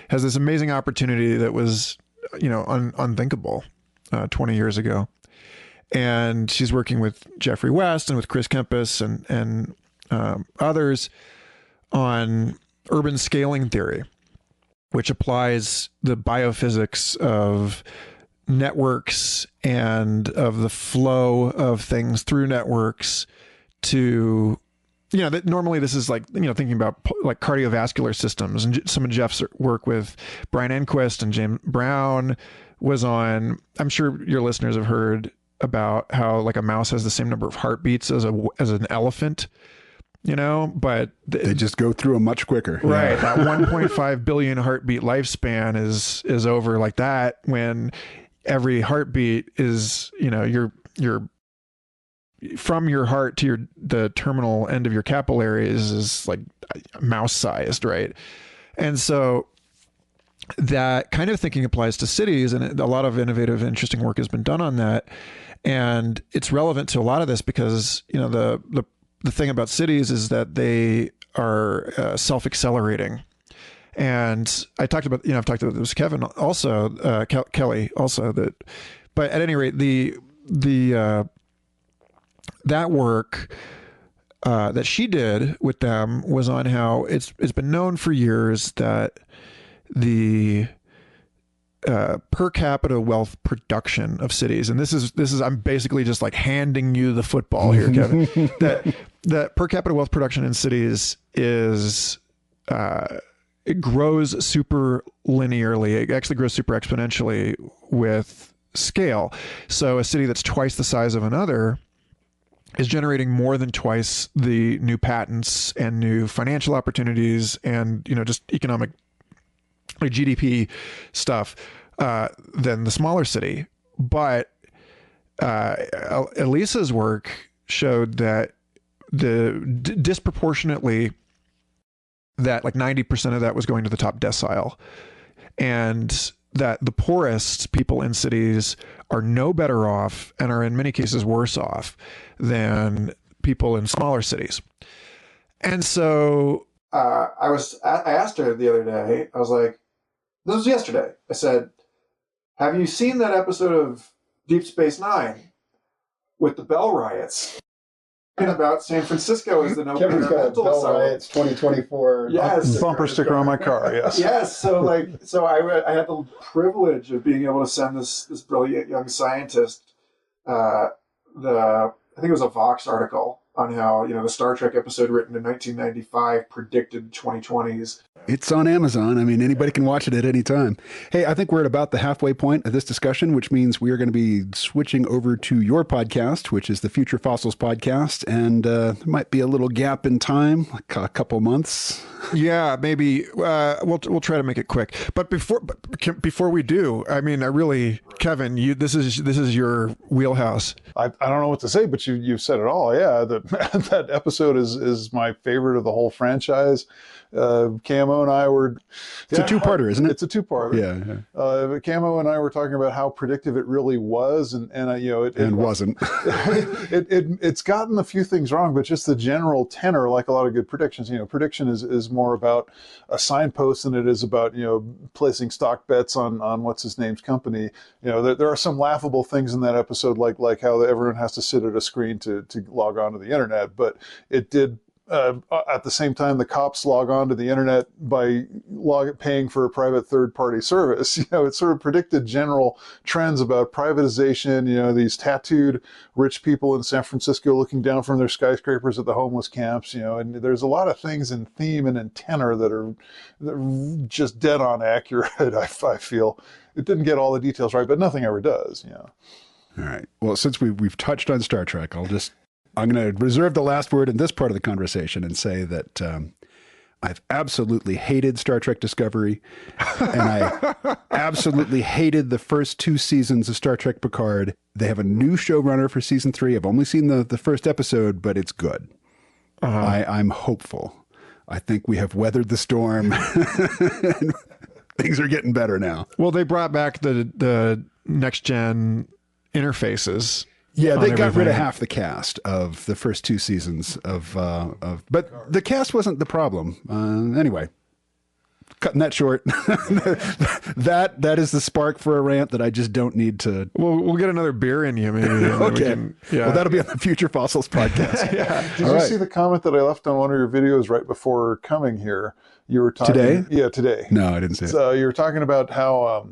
has this amazing opportunity that was, unthinkable 20 years ago. And she's working with Jeffrey West and with Chris Kempis and others on urban scaling theory, which applies the biophysics of networks and of the flow of things through networks to, that normally this is like, thinking about like cardiovascular systems. And some of Jeff's work with Brian Enquist and James Brown was on, I'm sure your listeners have heard about how like a mouse has the same number of heartbeats as an elephant, but they just go through them much quicker. Right. Yeah. That 1.5 billion heartbeat lifespan is over like that, when every heartbeat is, you're from your heart to the terminal end of your capillaries is like mouse sized. Right. And so that kind of thinking applies to cities, and a lot of innovative, interesting work has been done on that. And it's relevant to a lot of this because, the thing about cities is that they are self-accelerating. And I talked about, I've talked about this with Kevin also, Kelly also, but at any rate, that work that she did with them was on how it's been known for years that the per capita wealth production of cities, and this is I'm basically just like handing you the football here, Kevin. that per capita wealth production in cities is it grows super linearly. It actually grows super exponentially with scale. So a city that's twice the size of another is generating more than twice the new patents and new financial opportunities and just economic, like GDP stuff, than the smaller city. But Elisa's work showed that disproportionately that like 90% of that was going to the top decile, and that the poorest people in cities are no better off and are in many cases worse off than people in smaller cities. And so I asked her the other day, I was like, this was yesterday. I said, have you seen that episode of Deep Space Nine with the Bell riots? About San Francisco as the no Kevin's got Bell Riots 2024. Yes, bumper sticker on my car. Yes. Yes. So I had the privilege of being able to send this brilliant young scientist I think it was a Vox article on how the Star Trek episode written in 1995 predicted 2020s. It's on Amazon. I mean, anybody can watch it at any time. Hey, I think we're at about the halfway point of this discussion, which means we are going to be switching over to your podcast, which is the Future Fossils podcast. And there might be a little gap in time, like a couple months. Yeah, maybe we'll try to make it quick. But before we do, I mean, Kevin, this is your wheelhouse. I don't know what to say, but you've said it all. Yeah, that episode is my favorite of the whole franchise. KMO and I were... It's a two-parter, isn't it? It's a two-parter. Yeah. KMO and I were talking about how predictive it really was, and it wasn't. It's gotten a few things wrong, but just the general tenor, like a lot of good predictions. Prediction is more about a signpost than it is about placing stock bets on what's his name's company. There are some laughable things in that episode, like how everyone has to sit at a screen to log on to the internet, but it did. At the same time, the cops log on to the internet by paying for a private third-party service. It sort of predicted general trends about privatization. These tattooed rich people in San Francisco looking down from their skyscrapers at the homeless camps. And there's a lot of things in theme and in tenor that are just dead on accurate. I feel it didn't get all the details right, but nothing ever does. All right. Well, since we've touched on Star Trek, I'm going to reserve the last word in this part of the conversation and say that I've absolutely hated Star Trek Discovery, and I absolutely hated the first 2 seasons of Star Trek Picard. They have a new showrunner for season 3. I've only seen the first episode, but it's good. I'm hopeful. I think we have weathered the storm. And things are getting better now. Well, they brought back the next gen interfaces. Yeah, they got rid of half the cast of the first 2 seasons but the cast wasn't the problem. Anyway, cutting that short. that is the spark for a rant that I just don't need to. We'll get another beer in you, maybe. Okay. Well, that'll be on the Future Fossils podcast. Yeah. Did you see the comment that I left on one of your videos right before coming here? You were talking today. Yeah, today. No, I didn't see it. So you were talking about how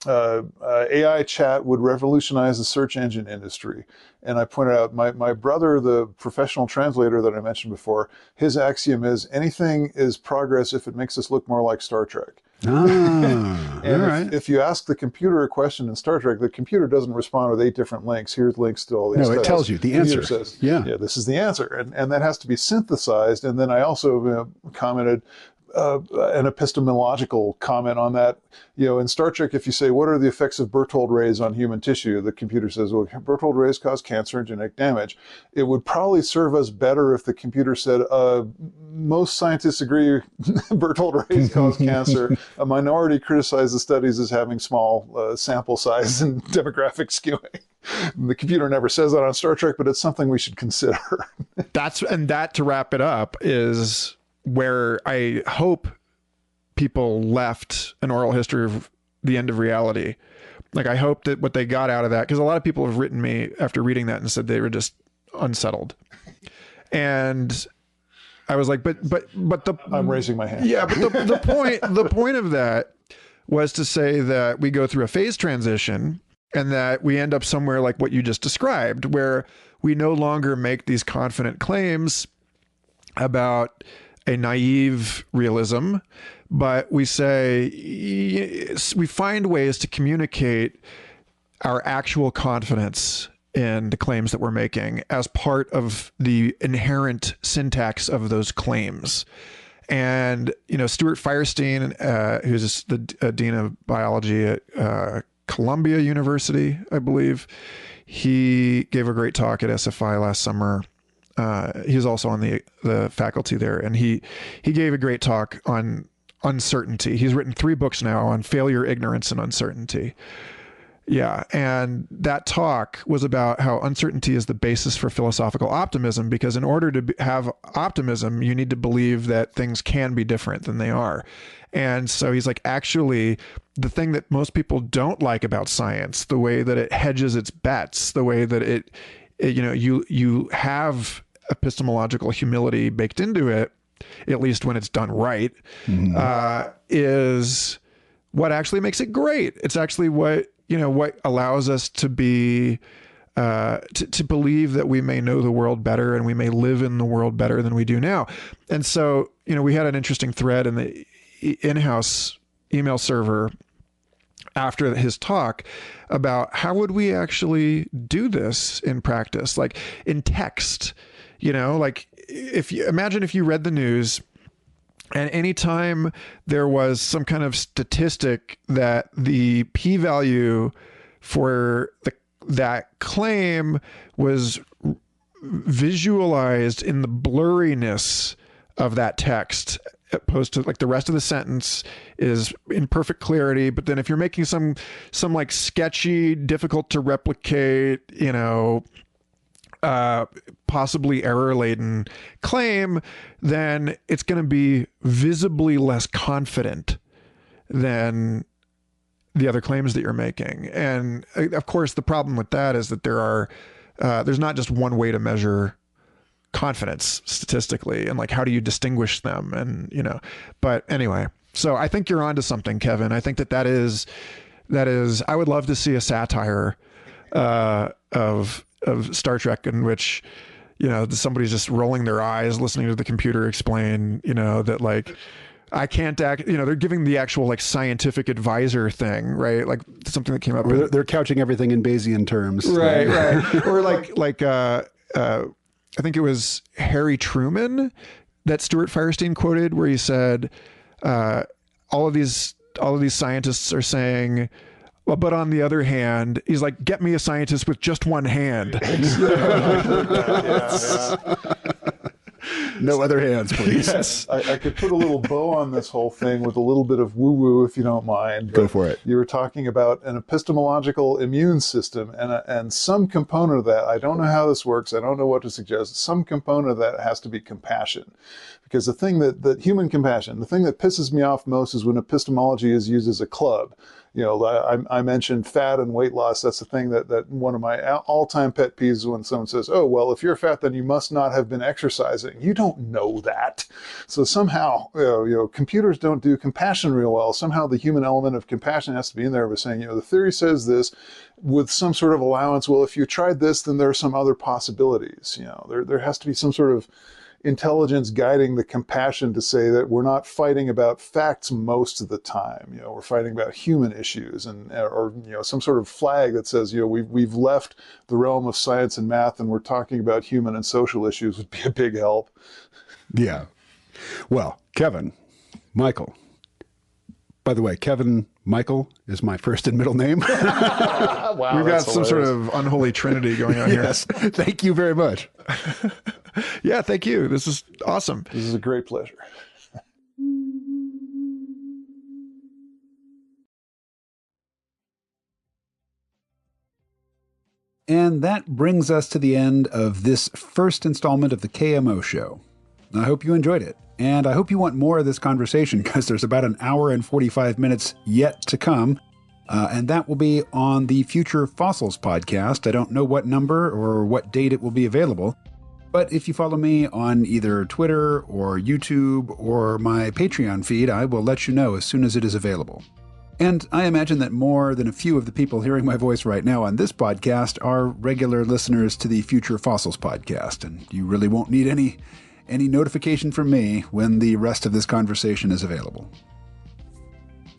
AI chat would revolutionize the search engine industry. And I pointed out my brother, the professional translator that I mentioned before, his axiom is anything is progress if it makes us look more like Star Trek. And if you ask the computer a question in Star Trek, the computer doesn't respond with 8 different links. Here's links to all these. No, it tells you the answer. Says, yeah, this is the answer. And that has to be synthesized. And then I also commented, an epistemological comment on that. In Star Trek, if you say, what are the effects of Berthold rays on human tissue? The computer says, well, Berthold rays cause cancer and genetic damage. It would probably serve us better if the computer said, most scientists agree Berthold rays cause cancer. A minority criticize the studies as having small sample size and demographic skewing. The computer never says that on Star Trek, but it's something we should consider. That, to wrap it up, is where I hope people left an oral history of the end of reality. Like, I hope that what they got out of that, because a lot of people have written me after reading that and said they were just unsettled. And I was like, but I'm raising my hand. Yeah, but the point of that was to say that we go through a phase transition and that we end up somewhere like what you just described, where we no longer make these confident claims about a naive realism, but we say, we find ways to communicate our actual confidence in the claims that we're making as part of the inherent syntax of those claims. And, Stuart Firestein, who's the dean of biology at Columbia University, I believe, he gave a great talk at SFI last summer. He's also on the faculty there, and he gave a great talk on uncertainty. He's written 3 books now on failure, ignorance, and uncertainty. Yeah, and that talk was about how uncertainty is the basis for philosophical optimism, because in order to have optimism, you need to believe that things can be different than they are. And so he's like, actually, the thing that most people don't like about science, the way that it hedges its bets, the way that you have epistemological humility baked into it, at least when it's done right, is what actually makes it great. It's actually what allows us to be, to believe that we may know the world better and we may live in the world better than we do now. And so, we had an interesting thread in the in-house email server after his talk about how would we actually do this in practice, like in text, like if you read the news, and anytime there was some kind of statistic that the p-value for that claim was visualized in the blurriness of that text, opposed to like the rest of the sentence is in perfect clarity. But then if you're making some like sketchy, difficult to replicate, possibly error-laden claim, then it's going to be visibly less confident than the other claims that you're making. And of course, the problem with that is that there's not just one way to measure confidence statistically, and like, how do you distinguish them? And, but anyway, so I think you're onto something, Kevin. I think that is, I would love to see a satire of Star Trek in which, somebody's just rolling their eyes, listening to the computer explain, that like, I can't act, they're giving the actual like scientific advisor thing, right? Like something that came up. Or they're couching everything in Bayesian terms. Right. Or like, I think it was Harry Truman that Stuart Firestein quoted, where he said, all of these scientists are saying, well, but on the other hand, he's like, get me a scientist with just one hand. No other hands, please. Yes. I could put a little bow on this whole thing with a little bit of woo-woo, if you don't mind. Go for it. You were talking about an epistemological immune system, and some component of that, I don't know how this works, I don't know what to suggest, some component of that has to be compassion. Because the thing that human compassion, the thing that pisses me off most is when epistemology is used as a club. I mentioned fat and weight loss. That's the thing that one of my all-time pet peeves is when someone says, oh, well, if you're fat, then you must not have been exercising. You don't know that. So somehow, computers don't do compassion real well. Somehow the human element of compassion has to be in there by saying, the theory says this with some sort of allowance. Well, if you tried this, then there are some other possibilities. There has to be some sort of intelligence guiding the compassion to say that we're not fighting about facts most of the time. We're fighting about human issues, or some sort of flag that says, we've left the realm of science and math and we're talking about human and social issues would be a big help. Yeah. Well, Kevin, Michael. By the way, Kevin Michael is my first and middle name. Wow, we've got some sort of unholy trinity going on here. Yes. Thank you very much. Yeah, thank you. This is awesome. This is a great pleasure. And that brings us to the end of this first installment of the KMO show. I hope you enjoyed it. And I hope you want more of this conversation, because there's about an hour and 45 minutes yet to come. And that will be on the Future Fossils podcast. I don't know what number or what date it will be available. But if you follow me on either Twitter or YouTube or my Patreon feed, I will let you know as soon as it is available. And I imagine that more than a few of the people hearing my voice right now on this podcast are regular listeners to the Future Fossils podcast, and you really won't need any notification from me when the rest of this conversation is available.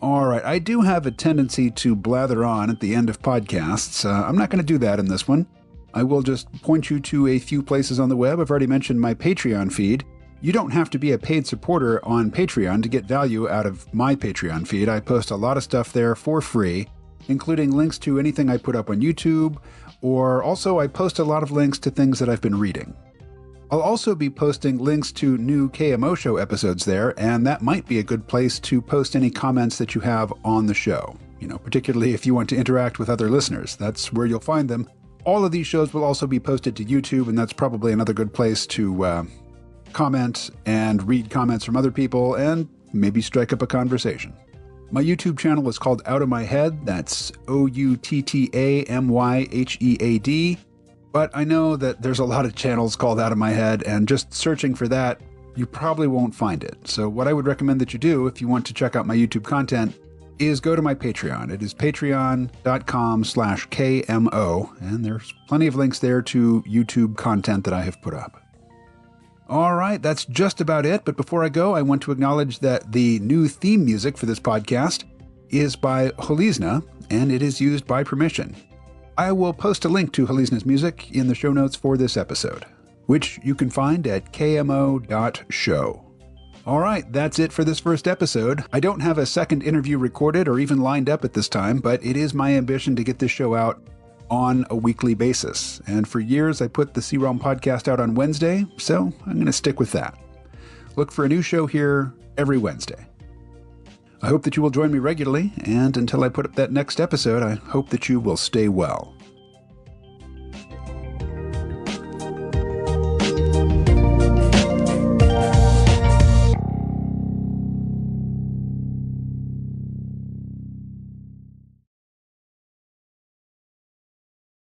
All right, I do have a tendency to blather on at the end of podcasts. I'm not going to do that in this one. I will just point you to a few places on the web. I've already mentioned my Patreon feed. You don't have to be a paid supporter on Patreon to get value out of my Patreon feed. I post a lot of stuff there for free, including links to anything I put up on YouTube, or also I post a lot of links to things that I've been reading. I'll also be posting links to new KMO show episodes there, and that might be a good place to post any comments that you have on the show. Particularly if you want to interact with other listeners. That's where you'll find them. All of these shows will also be posted to YouTube, and that's probably another good place to comment and read comments from other people and maybe strike up a conversation. My YouTube channel is called Out of My Head. That's OUTTAMYHEAD. But I know that there's a lot of channels called Out of My Head, and just searching for that, you probably won't find it. So what I would recommend that you do if you want to check out my YouTube content is go to my Patreon. It is patreon.com/KMO, and there's plenty of links there to YouTube content that I have put up. All right, that's just about it. But before I go, I want to acknowledge that the new theme music for this podcast is by Holizna, and it is used by permission. I will post a link to Holizna's music in the show notes for this episode, which you can find at kmo.show. All right, that's it for this first episode. I don't have a second interview recorded or even lined up at this time, but it is my ambition to get this show out on a weekly basis. And for years, I put the C-Realm podcast out on Wednesday, so I'm going to stick with that. Look for a new show here every Wednesday. I hope that you will join me regularly, and until I put up that next episode, I hope that you will stay well.